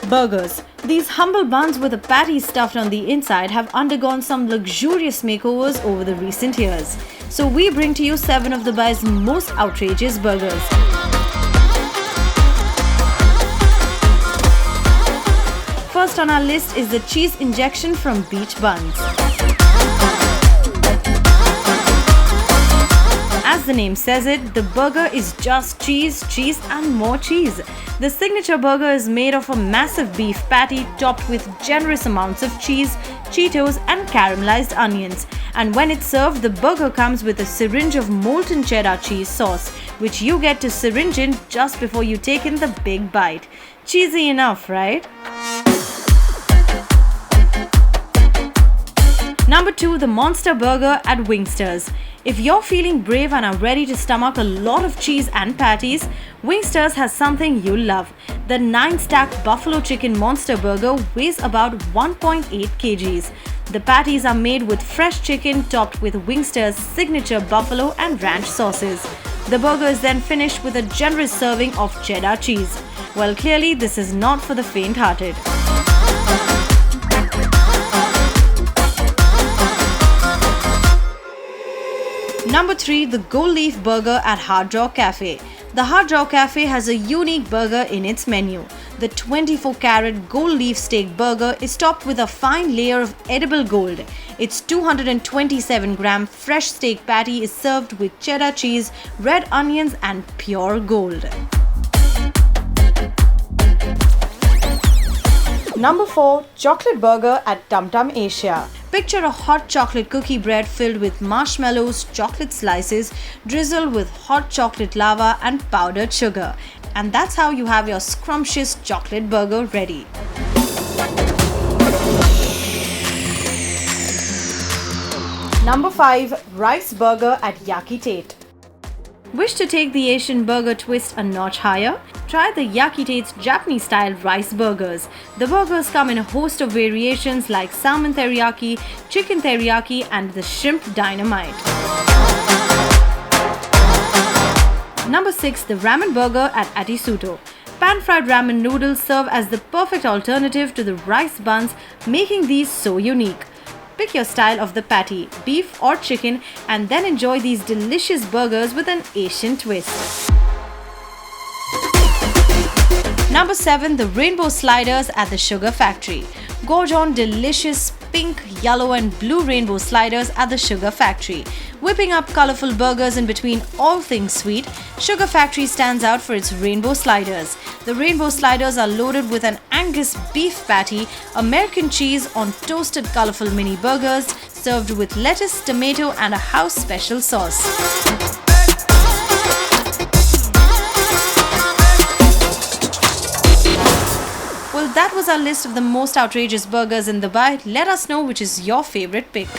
Burgers. These humble buns with a patty stuffed on the inside have undergone some luxurious makeovers over the recent years. So we bring to you 7 of Dubai's most outrageous burgers. First on our list is the cheese injection from Beach Buns. As the name says it, the burger is just cheese, cheese and more cheese. The signature burger is made of a massive beef patty topped with generous amounts of cheese, Cheetos and caramelized onions. And when it's served, the burger comes with a syringe of molten cheddar cheese sauce, which you get to syringe in just before you take in the big bite. Cheesy enough, right? Number 2, the Monster Burger at WINGSTERS. If you're feeling brave and are ready to stomach a lot of cheese and patties, WINGSTERS has something you'll love. The 9-stack Buffalo Chicken Monster Burger weighs about 1.8 kgs. The patties are made with fresh chicken topped with WINGSTERS' signature buffalo and ranch sauces. The burger is then finished with a generous serving of cheddar cheese. Well, clearly this is not for the faint-hearted. Number 3, the Gold Leaf Burger at Hard Rock Cafe. The Hard Rock Cafe has a unique burger in its menu. The 24-carat gold leaf steak burger is topped with a fine layer of edible gold. Its 227-gram fresh steak patty is served with cheddar cheese, red onions and pure gold. Number 4, Chocolate Burger at Tum Tum Asia. Picture a hot chocolate cookie bread filled with marshmallows, chocolate slices, drizzled with hot chocolate lava and powdered sugar. And that's how you have your scrumptious chocolate burger ready. Number 5, Rice Burger at Yaki Tate. Wish to take the Asian burger twist a notch higher? Try the Yaki Tate's Japanese-style rice burgers. The burgers come in a host of variations like salmon teriyaki, chicken teriyaki and the shrimp dynamite. Number 6, the Ramen Burger at ATISUTO. Pan-fried ramen noodles serve as the perfect alternative to the rice buns, making these so unique. Pick your style of the patty, beef or chicken, and then enjoy these delicious burgers with an Asian twist. Number 7, the Rainbow Sliders at the Sugar Factory. Gorge on delicious pink, yellow and blue rainbow sliders at the Sugar Factory. Whipping up colorful burgers in between all things sweet, Sugar Factory stands out for its rainbow sliders. The rainbow sliders are loaded with an Angus beef patty, American cheese on toasted colorful mini burgers, served with lettuce, tomato and a house special sauce. Well, that was our list of the most outrageous burgers in Dubai. Let us know which is your favorite pick.